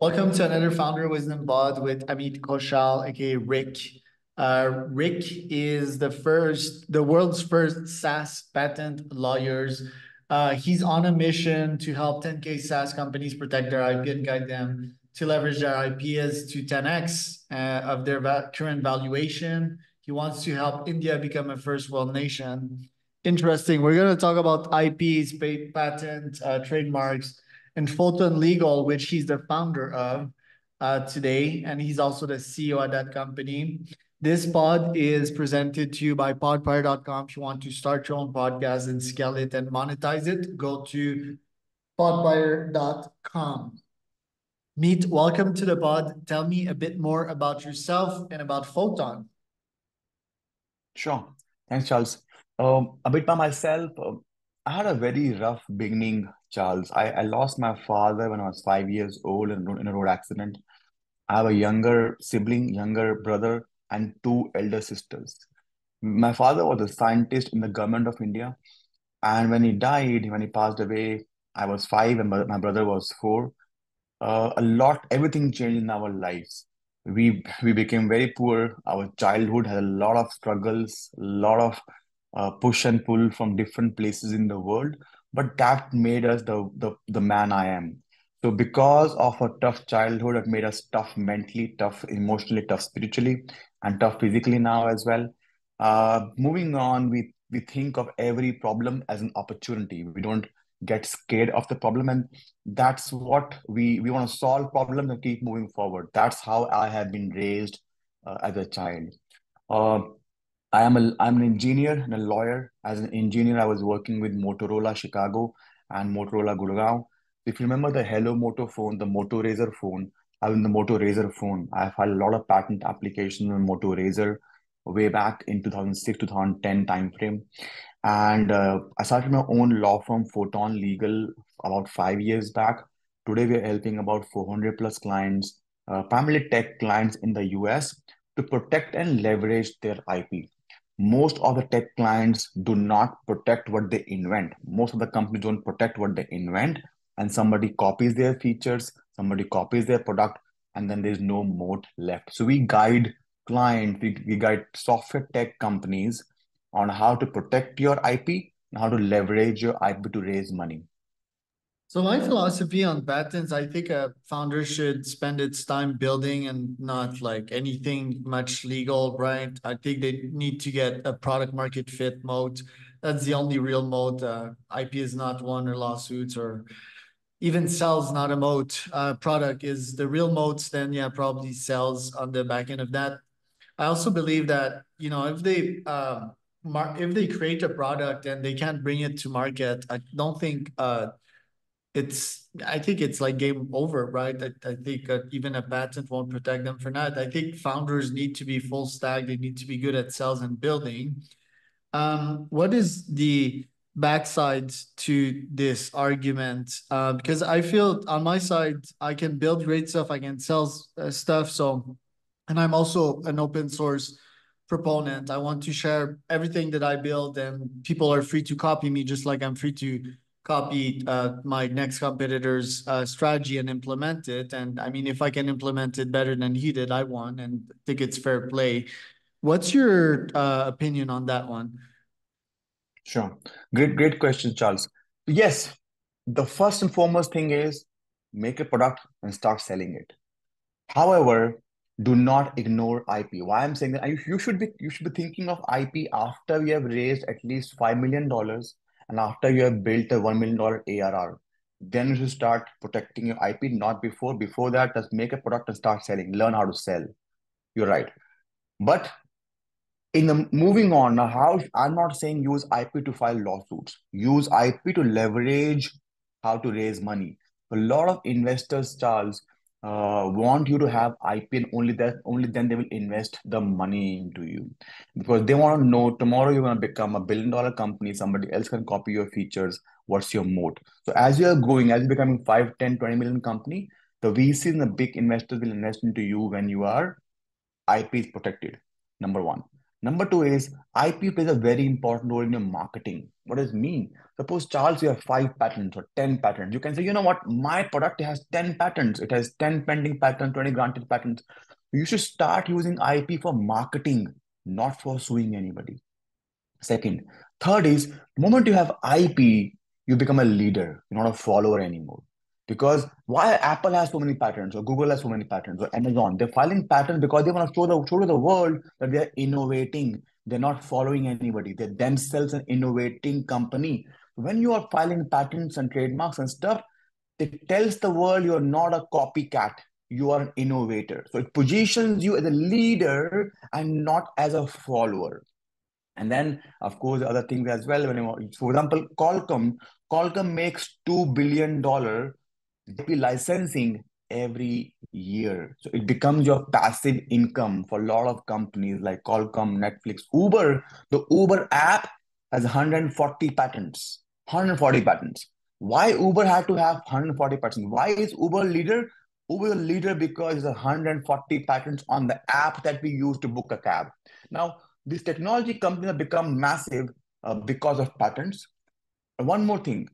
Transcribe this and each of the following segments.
Welcome to another Founder Wisdom Pod with Amit Koshal, aka Rick. Rick is the world's first SaaS patent lawyers. He's on a mission to help 10K SaaS companies protect their IP and guide them to leverage their IPs to 10x of their current valuation. He wants to help India become a first world nation. Interesting. We're going to talk about IPs, patent, trademarks, and Photon Legal, which he's the founder of today, and he's also the CEO at that company. This pod is presented to you by podfire.com. If you want to start your own podcast and scale it and monetize it, go to podfire.com. Meet, welcome to the pod. Tell me a bit more about yourself and about Photon. Sure. Thanks, Charles. A bit by myself, I had a very rough beginning, Charles. I lost my father when I was 5 years old in a road accident. I have a younger sibling, younger brother, and two elder sisters. My father was a scientist in the government of India, and when he passed away, I was five and my brother was four. Everything changed in our lives. We became very poor. Our childhood had a lot of struggles, a lot of push and pull from different places in the world. But that made us the man I am. So because of a tough childhood, it made us tough mentally, tough emotionally, tough spiritually, and tough physically now as well. Moving on, we think of every problem as an opportunity. We don't get scared of the problem, and that's what we want to solve problems and keep moving forward. That's how I have been raised as a child. Uh, I'm an engineer and a lawyer. As an engineer, I was working with Motorola Chicago and Motorola Gurgaon. If you remember the Hello Moto phone, the Moto Razr phone, I was in the Moto Razr phone. I filed a lot of patent applications on Moto Razr way back in 2006, 2010 timeframe. And I started my own law firm, Photon Legal, about 5 years back. Today, we are helping about 400 plus clients, primarily tech clients in the US, to protect and leverage their IP. Most of the tech clients do not protect what they invent. Most of the companies don't protect what they invent, and somebody copies their features, somebody copies their product, and then there's no moat left. So we guide software tech companies on how to protect your IP and how to leverage your IP to raise money. So my philosophy on patents, I think a founder should spend its time building and not like anything much legal, right? I think they need to get a product market fit mode. That's the only real mode. IP is not one, or lawsuits, or even sells not a moat. Product is the real moats. Then yeah, probably sells on the back end of that. I also believe that if they create a product and they can't bring it to market, I don't think I think it's like game over, right? I think even a patent won't protect them for that. I think founders need to be full stack. They need to be good at sales and building. What is the backside to this argument? Because I feel on my side, I can build great stuff, I can sell stuff. So, and I'm also an open source proponent. I want to share everything that I build, and people are free to copy me, just like I'm free to copy my next competitor's strategy and implement it. And I mean, if I can implement it better than he did, I won, and I think it's fair play. What's your opinion on that one? Sure. Great question, Charles. Yes, the first and foremost thing is make a product and start selling it. However, do not ignore IP. Why I'm saying that you should be thinking of IP after you have raised at least $5 million and after you have built a $1 million ARR. Then you should start protecting your IP, not before. Before that, just make a product and start selling. Learn how to sell. You're right. But in the moving on now, how I'm not saying use IP to file lawsuits. Use IP to leverage how to raise money. A lot of investors, Charles, want you to have IP, and only then they will invest the money into you because they want to know tomorrow you're going to become a billion-dollar company. Somebody else can copy your features. What's your moat? So as you are growing, as you're becoming 5, 10, 20 million company, the VCs and the big investors will invest into you when you are IP is protected. Number one. Number two is IP plays a very important role in your marketing. What does it mean? Suppose, Charles, you have 5 patents or 10 patents. You can say, you know what, my product has 10 patents. It has 10 pending patents, 20 granted patents. You should start using IP for marketing, not for suing anybody. Second, third is the moment you have IP, you become a leader, you're not a follower anymore. Because why Apple has so many patents, or Google has so many patents, or Amazon, they're filing patents because they want to show to the world that they're innovating. They're not following anybody. They're themselves an innovating company. When you are filing patents and trademarks and stuff, it tells the world you're not a copycat. You are an innovator. So it positions you as a leader and not as a follower. And then, of course, other things as well. For example, Qualcomm makes $2 billion IP licensing every year. So it becomes your passive income for a lot of companies like Qualcomm, Netflix, Uber. The Uber app has 140 patents. 140 patents. Why Uber had to have 140 patents? Why is Uber leader? Uber is a leader because there's 140 patents on the app that we use to book a cab. Now, these technology companies have become massive because of patents. And one more thing,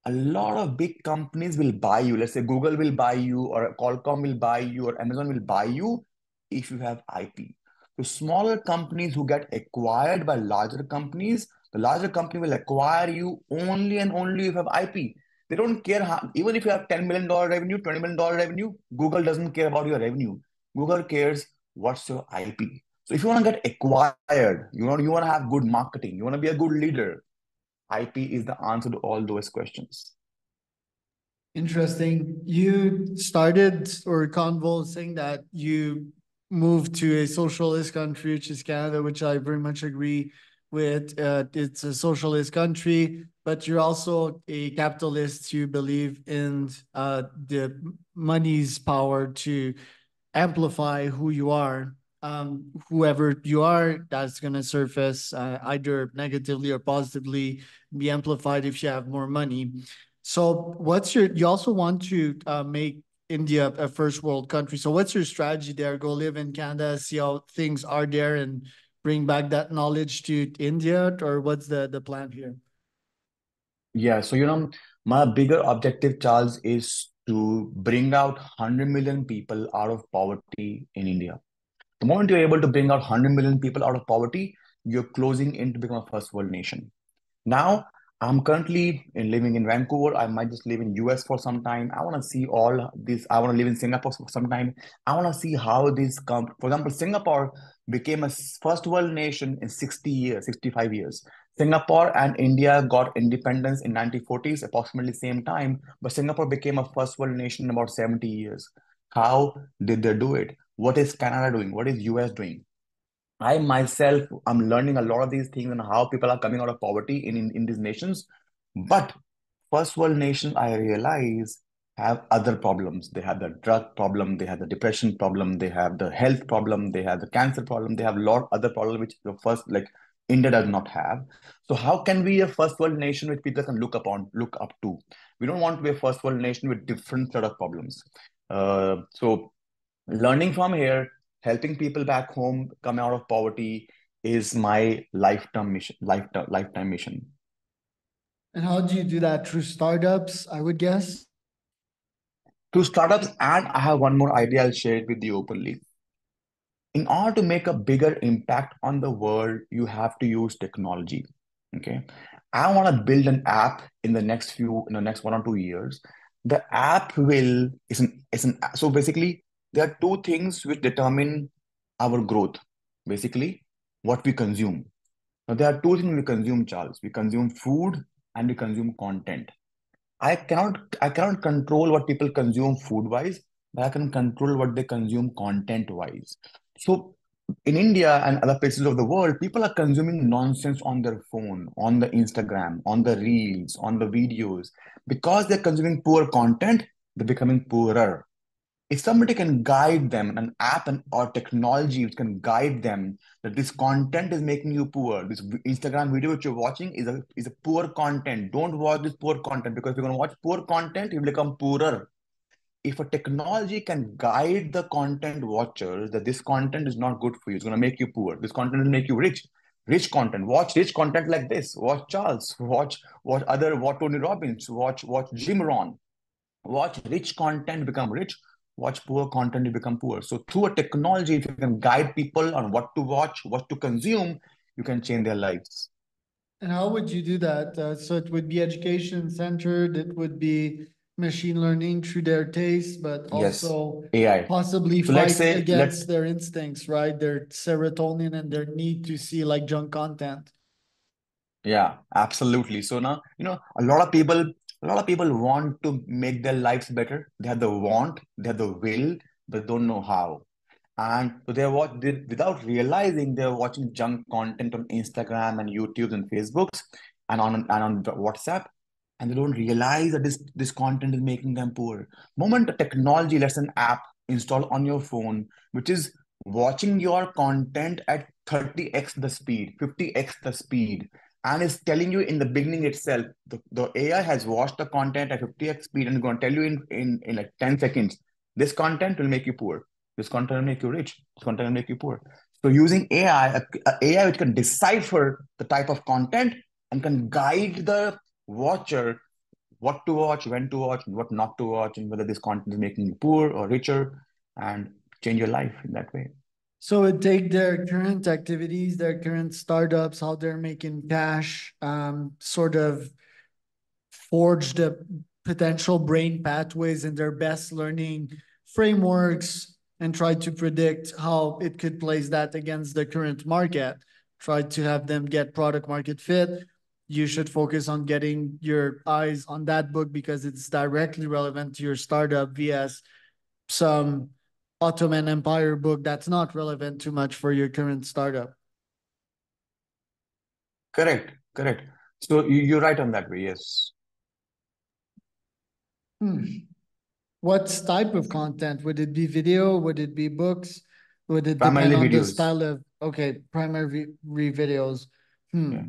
a lot of big companies will buy you. Let's say Google will buy you, or Qualcomm will buy you, or Amazon will buy you if you have IP. So smaller companies who get acquired by larger companies, the larger company will acquire you only and only if you have IP. They don't care how, even if you have $10 million revenue, $20 million revenue, Google doesn't care about your revenue. Google cares what's your IP. So if you want to get acquired, you want to have good marketing, you want to be a good leader, IP is the answer to all those questions. Interesting. You started or convo saying that you moved to a socialist country, which is Canada, which I very much agree with. It's a socialist country, but you're also a capitalist. You believe in the money's power to amplify who you are. Whoever you are, that's going to surface either negatively or positively, be amplified if you have more money. So, you also want to make India a first world country. So, what's your strategy there? Go live in Canada, see how things are there, and bring back that knowledge to India, or what's the plan here? Yeah, so my bigger objective, Charles, is to bring out 100 million people out of poverty in India. The moment you're able to bring out 100 million people out of poverty, you're closing in to become a first world nation. Now, I'm currently living in Vancouver. I might just live in US for some time. I want to see all this. I want to live in Singapore for some time. I want to see how this come. For example, Singapore became a first world nation in 60 years, 65 years. Singapore and India got independence in 1940s, approximately same time, but Singapore became a first world nation in about 70 years. How did they do it? What is Canada doing? What is US doing? I myself, I'm learning a lot of these things and how people are coming out of poverty in these nations. But first world nations, I realize, have other problems. They have the drug problem, they have the depression problem, they have the health problem, they have the cancer problem, they have a lot other problems which the first, like India does not have. So how can we a first world nation which people can look up to? We don't want to be a first world nation with different set of problems. So learning from here, helping people back home come out of poverty is my lifetime mission. And how do you do that? Through startups, I would guess. To startups, and I have one more idea, I'll share it with you openly. In order to make a bigger impact on the world, you have to use technology. Okay. I want to build an app in the next 1 or 2 years. The app will is an so basically there are two things which determine our growth. Basically, what we consume. Now there are two things we consume, Charles. We consume food and we consume content. I cannot control what people consume food wise, but I can control what they consume content wise. So in India and other places of the world, people are consuming nonsense on their phone, on the Instagram, on the reels, on the videos. Because they're consuming poor content, they're becoming poorer. If somebody can guide them, an app or technology which can guide them that this content is making you poor, this Instagram video which you're watching is a poor content. Don't watch this poor content because if you're going to watch poor content, you become poorer. if a technology can guide the content watchers that this content is not good for you, it's going to make you poor. This content will make you rich. Rich content. Watch rich content like this. Watch Charles. Watch Tony Robbins. Watch Jim Rohn. Watch rich content become rich. Watch poor content you become poor. So through a technology, if you can guide people on what to watch, what to consume, you can change their lives. And how would you do that? So it would be education centered, it would be machine learning through their taste, but Yes, also AI. possibly So let's fight say let against their instincts, right? Their serotonin and their need to see like junk content. Yeah, absolutely. So now, a lot of people want to make their lives better. They have the want, they have the will, but don't know how. And so without realizing they're watching junk content on Instagram and YouTube and Facebooks and on WhatsApp, and they don't realize that this content is making them poor. Moment the technology lets an app install on your phone, which is watching your content at 30x the speed, 50x the speed, and is telling you in the beginning itself, the AI has watched the content at 50x speed and is going to tell you in like 10 seconds, this content will make you poor. This content will make you rich. This content will make you poor. So using AI, a AI which can decipher the type of content and can guide the watcher what to watch, when to watch, and what not to watch, and whether this content is making you poor or richer, and change your life in that way. So it take their current activities, their current startups, how they're making cash, sort of forge the potential brain pathways in their best learning frameworks and try to predict how it could place that against the current market. Try to have them get product market fit. You should focus on getting your eyes on that book because it's directly relevant to your startup vs some Ottoman Empire book that's not relevant too much for your current startup. Correct, correct. So you're right on that way. Yes. Hmm. What type of content? Would it be video? Would it be books? Would it depend Primarily on the videos. style of, okay, primary videos? Yeah.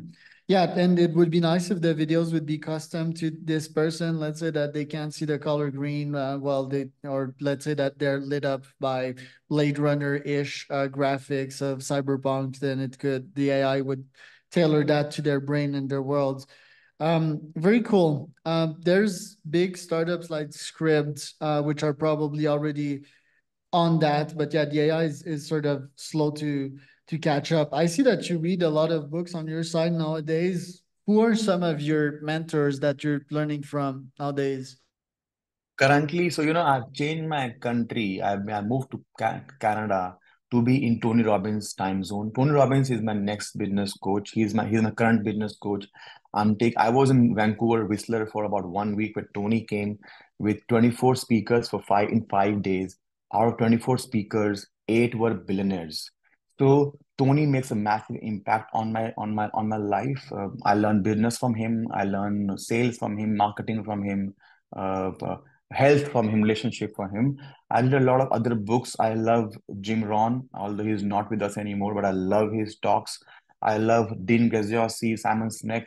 Yeah, and it would be nice if the videos would be custom to this person. Let's say that they can't see the color green, or let's say that they're lit up by Blade Runner-ish graphics of cyberpunk, then the AI would tailor that to their brain and their worlds. Very cool. There's big startups like Scribd, which are probably already on that, but yeah, the AI is sort of slow to catch up. I see that you read a lot of books on your side nowadays. Who are some of your mentors that you're learning from nowadays? Currently, so I've changed my country. I moved to Canada to be in Tony Robbins' time zone. Tony Robbins is my next business coach. He's my current business coach. I was in Vancouver, Whistler for about 1 week where Tony came with 24 speakers for 5 days. Out of 24 speakers, 8 were billionaires. So Tony makes a massive impact on my life. I learn business from him. I learn sales from him, marketing from him. Uh, Health from him, relationship from him. I read a lot of other books. I love Jim Rohn, although he's not with us anymore, but I love his talks. I love Dean Graziosi, Simon Sinek,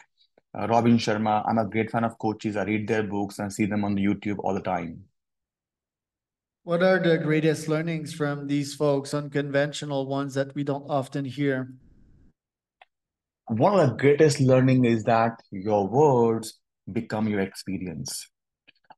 Robin Sharma. I'm a great fan of coaches. I read their books and see them on YouTube all the time. What are the greatest learnings from these folks, unconventional ones that we don't often hear? One of the greatest learning is that your words become your experience.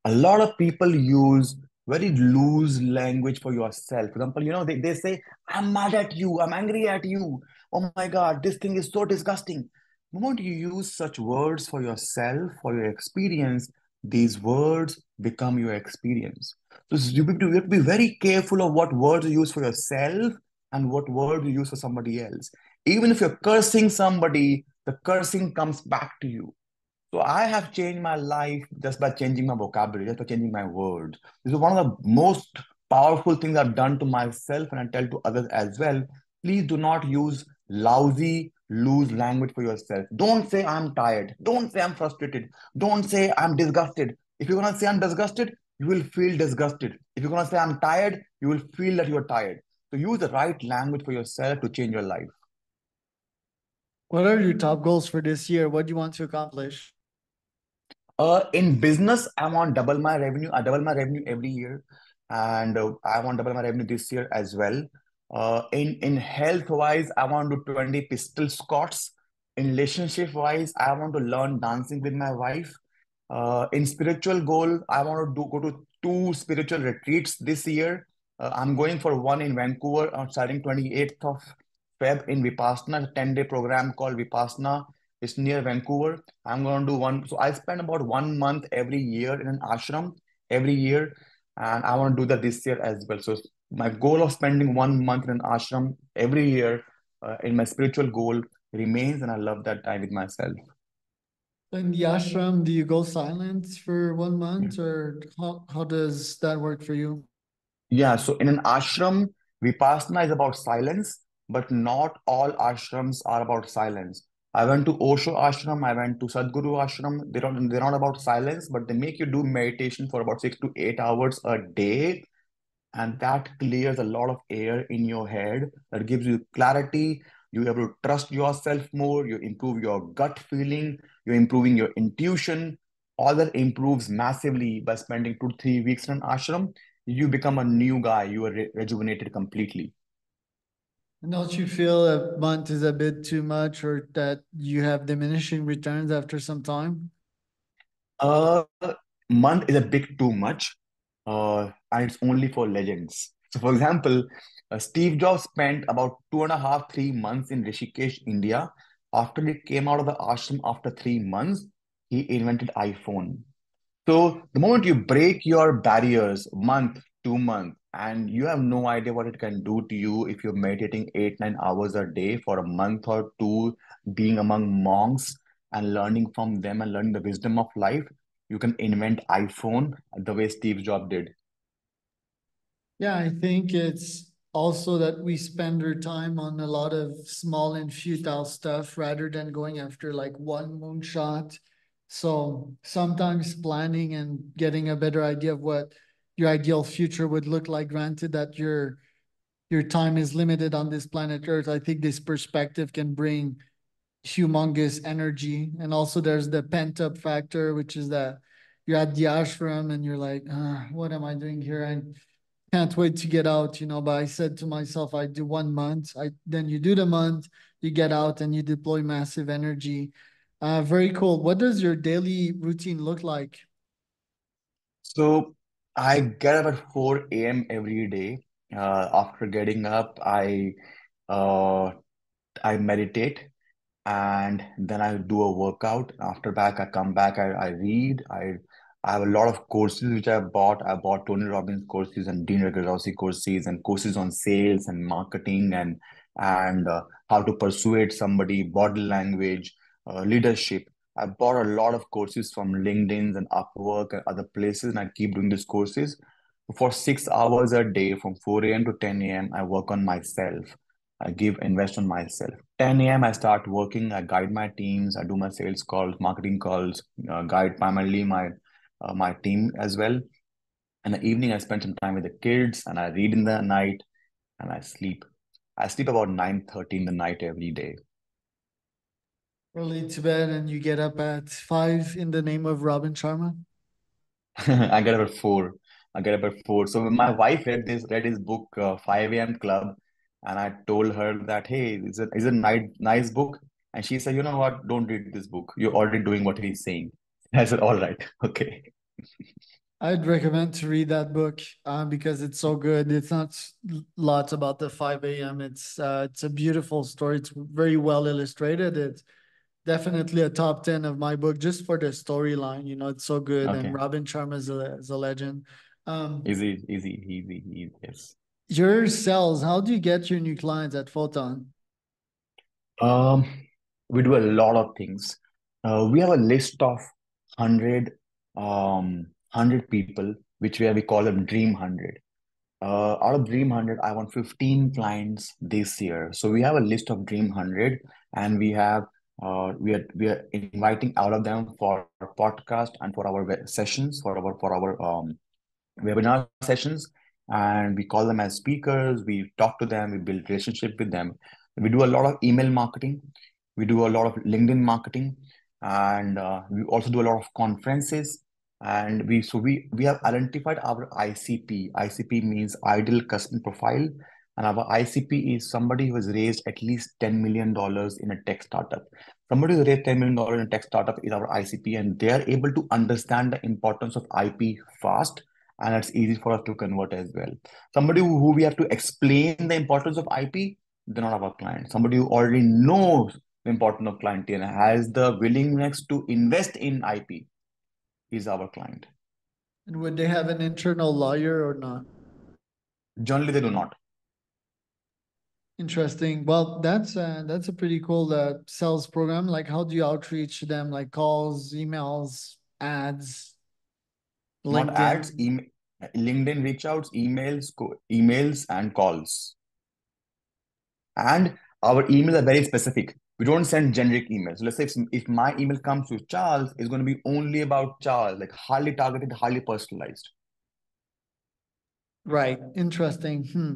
A lot of people use very loose language for yourself. For example, they say, I'm mad at you, I'm angry at you. Oh my God, this thing is so disgusting. The moment you use such words for yourself, for your experience, these words become your experience. So you have to be very careful of what words you use for yourself and what words you use for somebody else. Even if you're cursing somebody, the cursing comes back to you. So I have changed my life just by changing my vocabulary, just by changing my words. This is one of the most powerful things I've done to myself, and I tell to others as well. Please do not use lousy, loose language for yourself. Don't say I'm tired. Don't say I'm frustrated. Don't say I'm disgusted. If you're gonna say I'm disgusted, you will feel disgusted. If you're gonna say I'm tired, you will feel that you're tired. So use the right language for yourself to change your life. What are your top goals for this year? What do you want to accomplish? In business, I want double my revenue. I double my revenue every year, and I want double my revenue this year as well. In health wise, I want to do 20 pistol squats. In relationship wise, I want to learn dancing with my wife. In spiritual goal, I want to go to two spiritual retreats this year. I'm going for one in Vancouver starting 28th of Feb in Vipassana, a 10-day program called Vipassana. It's near Vancouver. I'm going to do one. So I spend about 1 month every year in an ashram every year, and I want to do that this year as well. So my goal of spending 1 month in an ashram every year in my spiritual goal remains, and I love that time with myself. In the ashram, do you go silent for 1 month, or how does that work for you? Yeah, so in an ashram, Vipassana is about silence, but not all ashrams are about silence. I went to Osho ashram, I went to Sadhguru ashram. They're not about silence, but they make you do meditation for about 6 to 8 hours a day, and that clears a lot of air in your head. That gives you clarity. You able to trust yourself more. You improve your gut feeling. You're improving your intuition. All that improves massively by spending 2 3 weeks in an ashram. You become a new guy. You are rejuvenated completely. And don't you feel a month is a bit too much, or that you have diminishing returns after some time? A month is a bit too much, and it's only for legends. So, for example, Steve Jobs spent about 2.5, 3 months in Rishikesh, India. After he came out of the ashram after 3 months, he invented iPhone. So the moment you break your barriers, month, 2 month, and you have no idea what it can do to you if you're meditating 8, 9 hours a day for a month or two, being among monks and learning from them and learning the wisdom of life, you can invent iPhone the way Steve Jobs did. Yeah, I think it's also that we spend our time on a lot of small and futile stuff rather than going after like one moonshot. So sometimes planning and getting a better idea of what your ideal future would look like, granted that your time is limited on this planet Earth, I think this perspective can bring humongous energy. And also there's the pent up factor, which is that you're at the ashram and you're like, what am I doing here? I can't wait to get out, but I said to myself, I do 1 month. Then you do the month, you get out and you deploy massive energy. Very cool. What does your daily routine look like? So I get up at 4 a.m. every day. After getting up, uh, I meditate and then I do a workout. After back, I come back, I read. I have a lot of courses which I bought. I bought Tony Robbins courses and Dean Graziosi courses and courses on sales and marketing and how to persuade somebody, body language, leadership. I bought a lot of courses from LinkedIn and Upwork and other places, and I keep doing these courses. For 6 hours a day, from 4 a.m. to 10 a.m., I work on myself. Invest on myself. 10 a.m. I start working. I guide my teams. I do my sales calls, marketing calls, guide primarily my team as well. In the evening, I spend some time with the kids and I read in the night and I sleep. I sleep about 9:30 in the night every day. Early to bed and you get up at 5 in the name of Robin Sharma? I get up at 4. I get up at 4. So my wife read his book 5 a.m. Club, and I told her that, hey, it's a nice book. And she said, you know what? Don't read this book. You're already doing what he's saying. I said, all right, okay. I'd recommend to read that book because it's so good. It's not lots about the 5 a.m. It's a beautiful story. It's very well illustrated. It's definitely a top 10 of my book just for the storyline. It's so good. And Okay. Robin Sharma is a legend. Um, Easy, yes. your sales, how do you get your new clients at Photon? Um, we do a lot of things. We have a list of 100 people, we call them Dream 100. Out of Dream 100, I want 15 clients this year. So we have a list of Dream 100, and we are inviting all of them for our podcast and for our sessions, for our webinar sessions, and we call them as speakers. We talk to them, we build relationship with them. We do a lot of email marketing. We do a lot of LinkedIn marketing. and we also do a lot of conferences. And we have identified our ICP. ICP means ideal customer profile, and our ICP is somebody who has raised at least $10 million in a tech startup. Somebody who raised $10 million in a tech startup is our ICP, and they are able to understand the importance of IP fast, and it's easy for us to convert as well. Somebody who we have to explain the importance of IP, they're not our client. Somebody who already knows the importance of clientele and has the willingness to invest in IP is our client. And would they have an internal lawyer or not? Generally, they do not. Interesting. Well, that's a pretty cool sales program. Like, how do you outreach to them? Like calls, emails, ads, Not ads, LinkedIn. email, LinkedIn reach outs, emails, and calls. And our emails are very specific. We don't send generic emails. Let's say if my email comes to Charles, it's going to be only about Charles, like highly targeted, highly personalized. Right. Interesting. Hmm.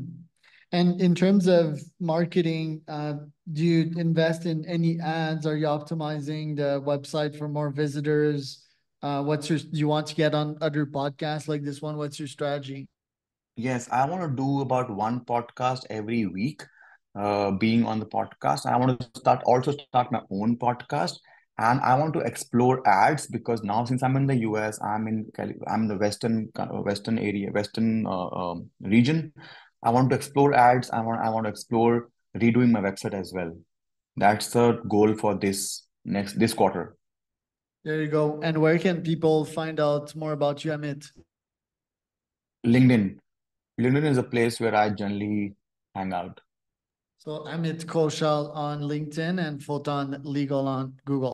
And in terms of marketing, do you invest in any ads? Are you optimizing the website for more visitors? Do you want to get on other podcasts like this one? What's your strategy? Yes, I want to do about one podcast every week. Being on the podcast, I want to also start my own podcast, and I want to explore ads because now since I'm in the US, I'm in the western area, western region. I want to explore ads. I want to explore redoing my website as well. That's the goal for this quarter. There you go. And where can people find out more about you, Amit? LinkedIn. LinkedIn is a place where I generally hang out. So Amit Koshal on LinkedIn and Photon Legal on Google.